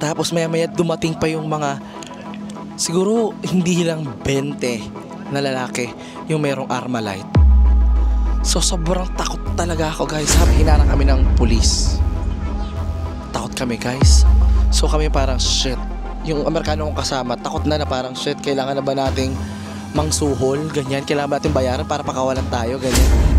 Tapos maya-maya dumating pa yung mga, siguro hindi lang 20 na lalaki yung merong Armalite. So sobrang takot talaga ako guys. Hinarang kami ng pulis. Takot kami guys. So kami parang shit. Yung Amerikano kong kasama, takot na parang shit. Kailangan na ba nating mangsuhol? Ganyan. Kailangan ba natin bayaran para pakawalan tayo? Ganyan.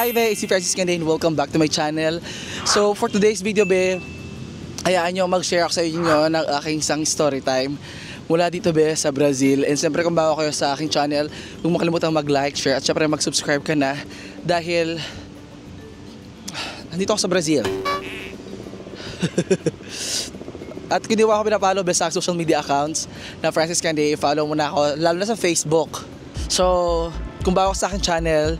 Hi be, si Francis Candain. Welcome back to my channel. So for today's video be, hayaan nyo mag-share ako sa inyo ng aking isang story time mula dito be sa Brazil. And siyempre kung bago kayo sa aking channel, huwag mo kalimutang mag-like, share at siyempre mag-subscribe ka na dahil nandito ako sa Brazil. At kung di mo ako pinapollow be sa social media accounts na Francis Candain, follow mo na ako lalo na sa Facebook. So kung bago sa aking channel,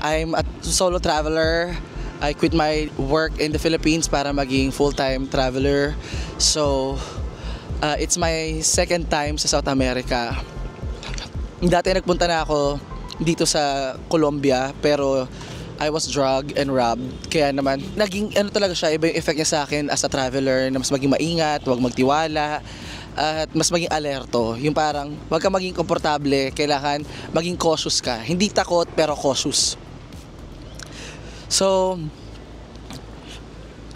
I'm a solo traveler. I quit my work in the Philippines para maging full-time traveler. So, it's my second time sa South America. Dati nagpunta na ako dito sa Colombia, pero I was drugged and robbed. Kaya naman, naging ano talaga siya, iba yung effect niya sa akin as a traveler, na mas maging maingat, huwag magtiwala, at mas maging alerto. Yung parang, huwag ka maging komportable, kailangan maging cautious ka. Hindi takot, pero cautious. So,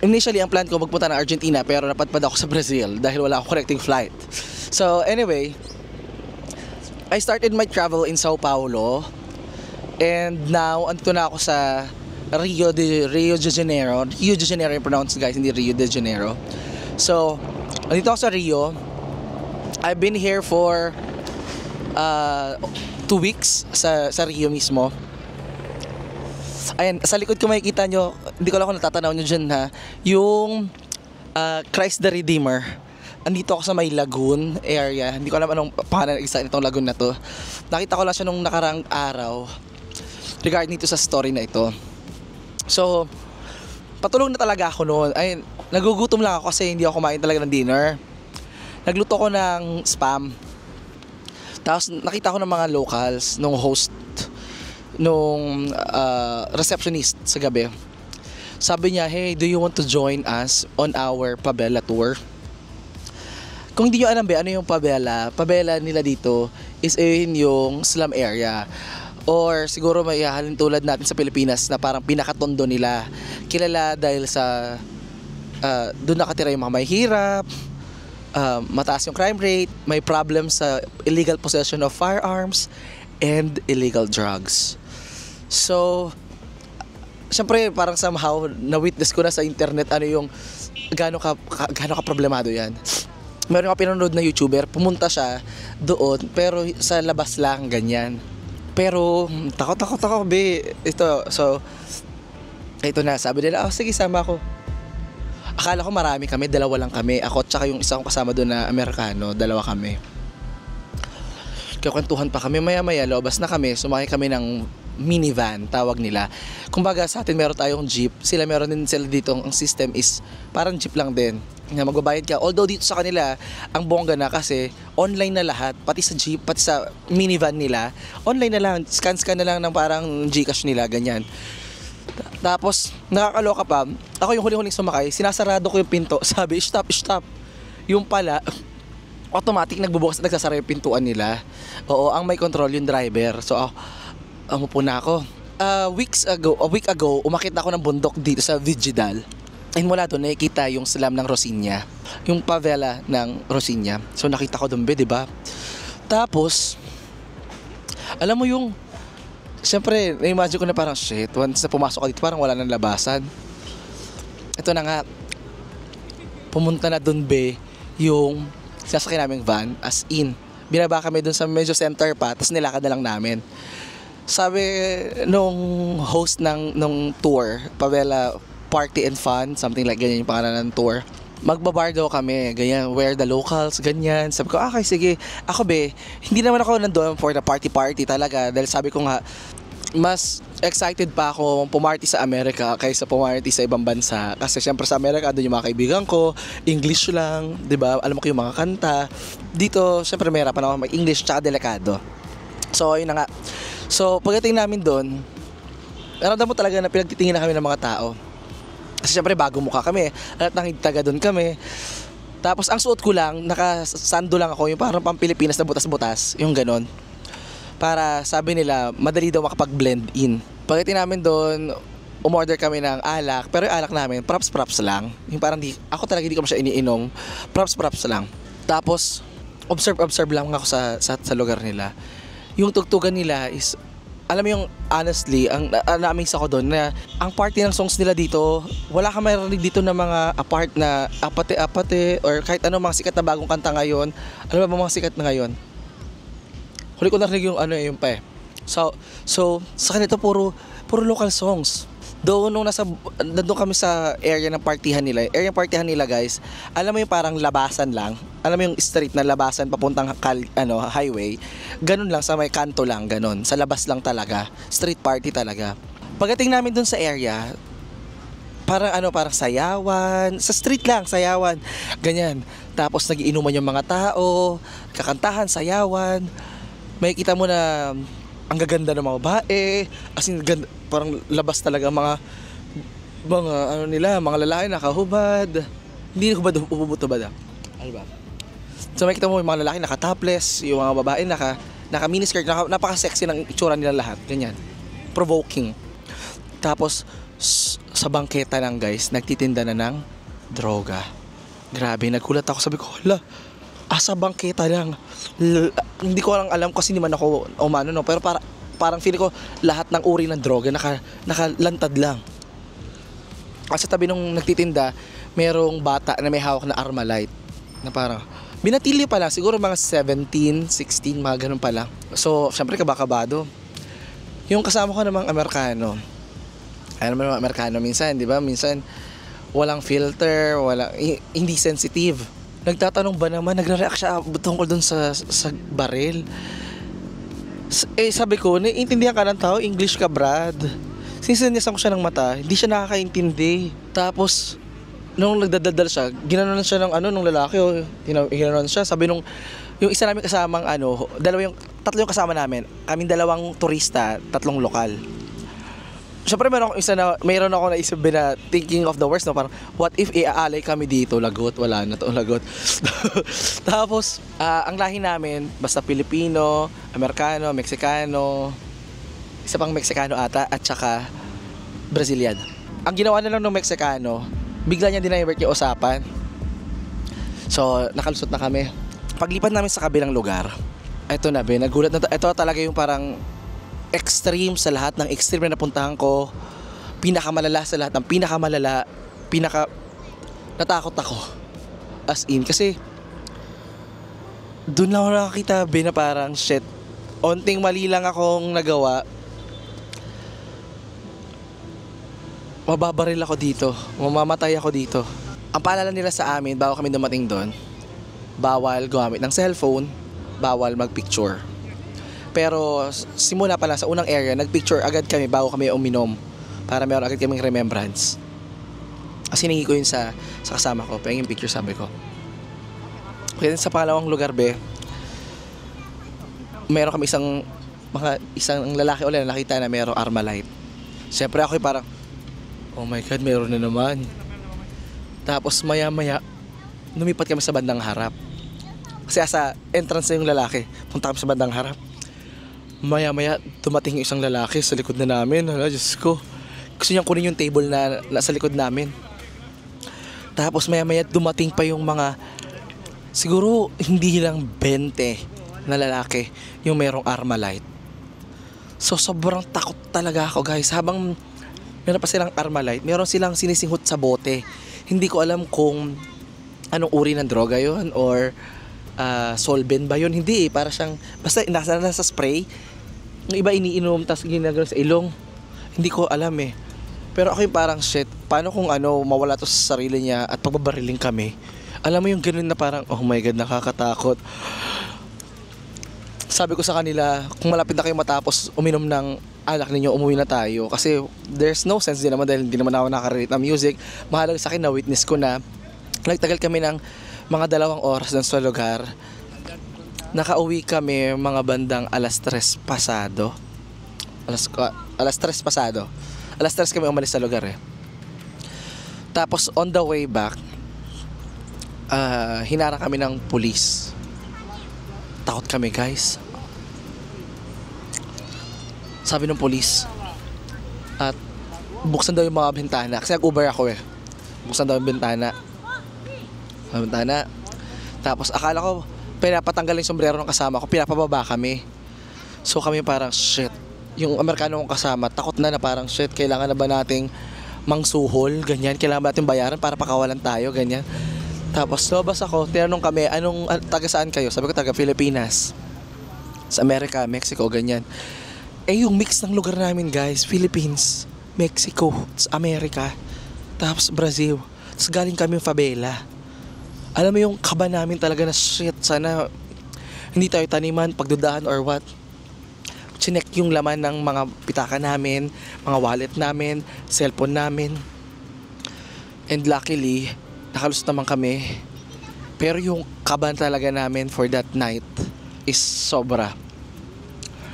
initially ang plan ko magpunta ng Argentina pero napadpad ako sa Brazil dahil wala akong connecting flight. So anyway, I started my travel in Sao Paulo and now andito na ako sa Rio de Janeiro. Rio de Janeiro yung pronounce guys, hindi Rio de Janeiro. So, andito ako sa Rio. I've been here for 2 weeks sa Rio mismo. Ayan, sa likod ko makikita nyo, hindi ko lang kung natatanaw nyo dyan ha, yung Christ the Redeemer. Andito ako sa may lagoon area. Hindi ko alam anong pangalan exact nitong lagoon na to. Nakita ko lang siya nung nakarang araw regarding dito sa story na ito. So, patulong na talaga ako noon. Ay, nagugutom lang ako kasi hindi ako kumain talaga ng dinner. Nagluto ko ng spam. Tapos nakita ko ng mga locals, nung host, nung receptionist sa gabi. Sabi niya, hey, do you want to join us on our Pabella tour? Kung hindi nyo alam ba, ano yung Pabella? Pabella nila dito is yung slum area. Or siguro may halin tulad natin sa Pilipinas na parang pinakatondo nila. Kilala dahil sa doon nakatira yung mga may hirap, mataas yung crime rate, may problem sa illegal possession of firearms, and illegal drugs. So, syempre parang somehow na-witness ko na sa internet ano yung gaano ka problemado yan. Meron ako pinanood na YouTuber, pumunta siya doon pero sa labas lang ganyan. Pero takot ako be. Ito, so ito na, sabi nila, sige sama ako. Akala ko marami kami, dalawa lang kami. Ako at saka yung isa kong kasama doon na Amerikano, dalawa kami. Kwentuhan pa kami, maya-maya lobas na kami, sumakay kami ng minivan, tawag nila. Kumbaga sa atin meron tayong jeep, meron din sila dito, ang system is parang jeep lang din, na magbabayad ka. Although dito sa kanila, ang bongga na kasi online na lahat, pati sa jeep, pati sa minivan nila, online na lang, scan na lang ng parang Gcash nila, ganyan. Tapos, nakakaloka pa, ako yung huling-huling sumakay, sinasarado ko yung pinto, sabi, stop. Yung pala, automatic nagbubukas at nagsasara yung pintuan nila. Oo, ang may control yung driver. So Umupo na ako. A week ago, umakit na ako ng bundok dito sa Vigidal. And mula doon, nakikita yung slam ng Rosinya. Yung favela ng Rosinya. So nakita ko doon, di ba? Tapos, alam mo yung, siyempre, na-imagine ko na parang, shit, once na pumasok ka dito, parang wala nang labasan. Ito na nga, pumunta na doon, yung sasakyan naming van, as in. Binaba kami doon sa medyo center pa, tapos nilakad na lang namin. Sabi nung host nung tour, Pavela Party and Fun, something like ganyan yung pangalan ng tour. Magbabar daw kami, ganyan, where the locals, ganyan. Sabi ko, okay, sige. Ako hindi naman ako nandoon for the party talaga. Dahil sabi ko nga, mas excited pa ako pumarty sa Amerika kaysa pumarty sa ibang bansa. Kasi syempre sa Amerika, doon yung mga kaibigan ko, English lang, di ba? Alam mo ko yung mga kanta. Dito, syempre mahirapan ako mag-English, tsaka delikado. So, yun na nga. So, pagdating namin doon, naramdaman mo talaga na pinagtitingin na kami ng mga tao. Kasi syempre bago mukha kami, lahat ng taga doon kami. Tapos ang suot ko lang, nakasando lang ako, yung parang pang-Pilipinas na butas-butas, yung ganon. Para sabi nila, madali daw makapag-blend in. Pagdating namin doon, umorder kami ng alak, pero yung alak namin, props lang. Yung parang ako talaga hindi ko siya iniinom, props lang. Tapos, observe lang ako sa lugar nila. Yung tugtugan nila is, alam mo yung honestly, ang na-amaze ako doon na ang party ng songs nila dito, wala ka marinig dito na mga apart na apate or kahit ano mga sikat na bagong kanta ngayon. Ano ba mga sikat na ngayon? Huli ko narinig yung yung pa eh. So sa kanito puro local songs. Doon nung nandun kami sa area ng partihan nila, guys. Alam mo yung parang labasan lang. Alam mo yung street na labasan papuntang highway. Ganun lang sa may kanto lang, ganun. Sa labas lang talaga. Street party talaga. Pagdating namin dun sa area, parang sayawan. Sa street lang, sayawan. Ganyan. Tapos nagiinuman yung mga tao, kakantahan, sayawan. Makikita mo na ang gaganda ng mga babae, as in parang labas talaga mga mga lalaki nakahubad. Hindi hubad, ububot-ubad. Ano ba? So makikita mo yung mga lalaki naka-topless, yung mga babae naka miniskirt, napaka-sexy ng itsura nila lahat, ganyan. Provoking. Tapos sa bangketa lang, guys, nagtitinda na ng droga. Grabe, nagulat ako, sabi ko, hala, sa bangketa lang. Hindi ko lang alam kasi hindi man ako umano, no, pero parang feeling ko lahat ng uri ng droga nakalantad lang. Kasi tabi nung nagtitinda, merong bata na may hawak na Armalite na parang binatilyo pa lang, siguro mga 17, 16, mga ganun pa lang. So, syempre kabakabado. Yung kasama ko namang Amerikano. Alam mo naman Amerikano minsan, di ba? Minsan walang filter, hindi sensitive. Nagtatanong ba naman, nagre-react siya tungkol dun sa baril. Sabi ko, naiintindihan ka ng tao, English ka, Brad. Sinisinisan ko siya ng mata, hindi siya nakakaintindi. Tapos, nung nagdadaldal siya, ginanon siya nung lalaki, ginanon siya. Sabi yung isa namin kasamang tatlo yung kasama namin. Kaming dalawang turista, tatlong lokal. Siyempre mayroon ako naisip na thinking of the worst, no? Parang, what if iaalay kami dito? Lagot, wala na to, lagot. Tapos, ang lahi namin, basta Pilipino, Amerikano, Meksikano, isa pang Meksikano ata, at saka Brazilian. Ang ginawa na lang ng Meksikano, bigla niya dinivert yung usapan. So, nakalusot na kami. Paglipat namin sa kabilang lugar, eto na, nagulat na ito talaga yung parang extreme sa lahat ng extreme na napuntahan ko. Pinakamalala sa lahat ng pinakamalala. Natakot ako. As in, kasi doon lang ako nakakita, na parang shit. Onting mali lang akong nagawa, mababaril ako dito, mamamatay ako dito. Ang paalala nila sa amin bago kami dumating doon, bawal gumamit ng cellphone, bawal magpicture. Pero simula pa lang sa unang area, nagpicture agad kami bago kami uminom para meron agad kaming remembrance. Kasi hiningi ko yun sa kasama ko, pahingin picture, sabi ko. Kaya sa pangalawang lugar, meron kami isang lalaki ulit na nakita na merong Armalite. Siyempre ako parang, oh my God, meron na naman. Tapos maya-maya, lumipat kami sa bandang harap. Kasi sa entrance na yung lalaki, punta kami sa bandang harap. Maya-maya, dumating yung isang lalaki sa likod na namin. Hala, Diyos ko. Gusto niyang kunin yung table na nasa likod namin. Tapos maya-maya, dumating pa yung mga, siguro hindi lang 20 na lalaki yung merong Armalite. So, sobrang takot talaga ako, guys. Habang meron pa silang Armalite, meron silang sinisinghot sa bote. Hindi ko alam kung anong uri ng droga yon or solvent ba yun. Hindi, para siyang, basta nasa spray. Yung iba iniinom, tapos ginagawa sa ilong. Hindi ko alam eh. Pero ako yung parang, shit, paano kung mawala to sa sarili niya at pagbabariling kami? Alam mo yung ganun na parang, oh my God, nakakatakot. Sabi ko sa kanila, kung malapit na kayo matapos uminom ng alak ninyo, umuwi na tayo. Kasi there's no sense din naman dahil hindi naman ako nakarelate ng music. Mahalaga sa akin na witness ko na nagtagal kami ng mga 2 oras dun sa lugar. Nakauwi kami mga bandang alas 3 pasado. Alas 3 pasado. Alas 3 kami umalis sa lugar eh. Tapos on the way back, hinara kami ng pulis. Takot kami, guys. Sabi ng pulis, at buksan daw yung mga bintana. Kasi nag-Uber ako eh. Buksan daw yung bintana. Tapos akala ko pinapatanggal yung sombrero ng kasama ko, pinapababa kami. So kami parang shit. Yung Amerikano kong kasama, takot na parang shit, kailangan na ba nating mangsuhol, ganyan, kailangan ba nating bayaran para pakawalan tayo, ganyan. Tapos lumabas ako, tinanong kami, taga saan kayo? Sabi ko, taga Pilipinas. Sa Amerika, Mexico, ganyan. Eh yung mix ng lugar namin, guys, Philippines, Mexico, Amerika, tapos Brazil. Tapos galing kami yung favela. Alam mo yung kaba namin talaga na shit, sana hindi tayo taniman, pagdudahan or what. Chinek yung laman ng mga pitaka namin, mga wallet namin, cellphone namin. And luckily, nakalusot naman kami. Pero yung kaban talaga namin for that night is sobra.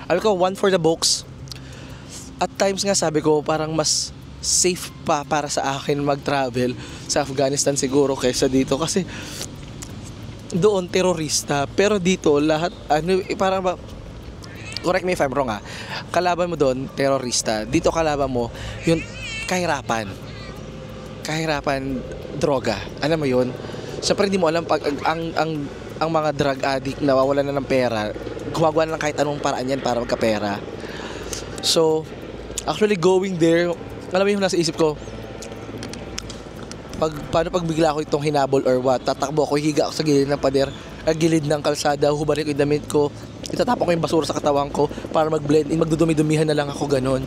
Alam ko, one for the books. At times nga sabi ko, parang mas safe pa para sa akin mag-travel sa Afghanistan siguro kaysa dito. Kasi doon terorista, pero dito lahat, parang ba, correct me if I'm wrong kalaban mo doon, terorista. Dito kalaban mo, yung kahirapan, droga. Alam mo yun? Siyempre hindi mo alam pag ang mga drug addict na nawawalan na ng pera, gumagawa na lang kahit anong paraan yan para magkapera. So, actually going there, alam mo yung nasa isip ko, paano pag bigla ako itong hinabol or what, tatakbo ako, higa ako sa gilid ng pader, gilid ng kalsada, hubarin ko yung damit ko, itatapon ko yung basura sa katawan ko para mag-blend in, magdudumi-dumihan na lang ako, ganun.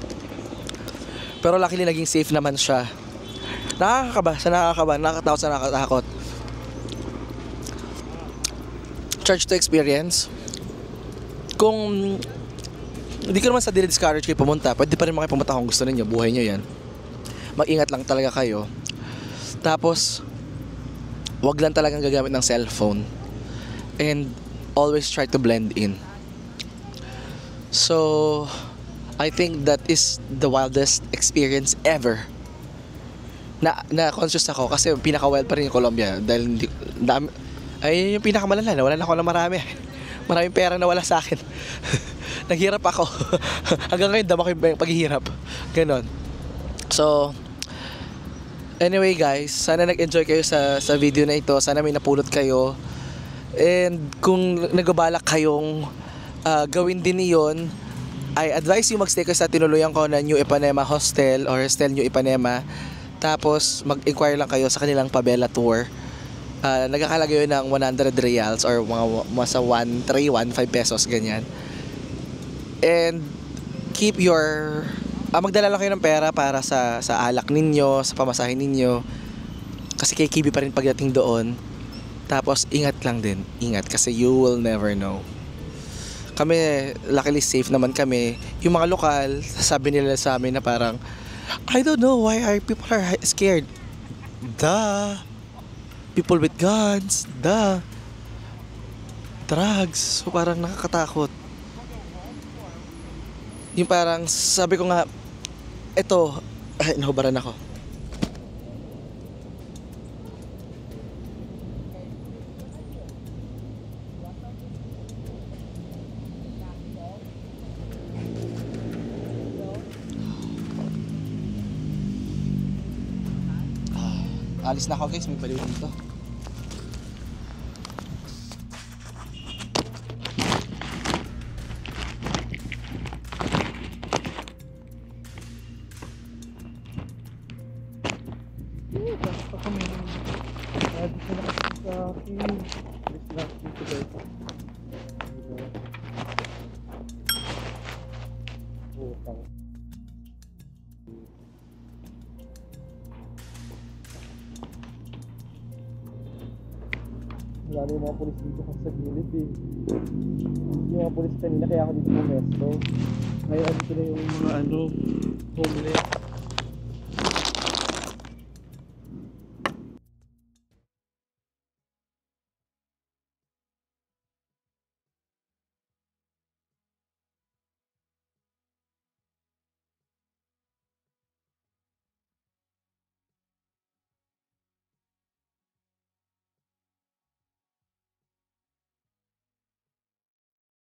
Pero luckily naging safe naman siya. Nakakakaba, nakakatakot. Charge to experience. Kung hindi ko naman sa discourage kayo pumunta, pwede pa rin mga pumunta kung gusto ninyo, buhay nyo yan. Mag-ingat lang talaga kayo. Tapos, wag lang talagang gagamit ng cellphone. And always try to blend in. So, I think that is the wildest experience ever. Na conscious ako kasi pinaka-wild pa rin yung Colombia dahil ay yung pinakamalala, wala na ako ng marami. Maraming pera na wala sa akin. Naghirap ako. Hanggang ngayon dama ko yung paghihirap. Ganon. So, anyway guys, sana nag-enjoy kayo sa video na ito. Sana may napulot kayo. And kung nagbabalak kayong gawin din iyon, I advise you magstay kayo sa tinuluyan ko na New Ipanema Hostel or Hostel New Ipanema. Tapos mag-inquire lang kayo sa kanilang Pabella Tour. Nagkakalaga yun ng 100 reals or mga sa 1.3, 1.5 pesos, ganyan. And keep your magdala lang kayo ng pera para sa alak ninyo, sa pamasahin ninyo. Kasi kay Kibi pa rin pagdating doon. Tapos ingat lang din, ingat kasi you will never know. Kami, luckily safe naman kami. Yung mga lokal, sabi nila sa amin na parang, I don't know why people are scared. Duh. People with guns, drugs. So parang nakakatakot. Yung parang sabi ko nga, eto, nahubaran ako. Alis na ako guys, may baliw dito. Basta kami. Lagi ko nakasama sa akin. Alis na ako dito guys. Utang. Wala na yung mga polis dito kasi sa gilid eh. Yung mga polis kanina kaya ako dito pumesto. Ngayon dito na yung mga homeless.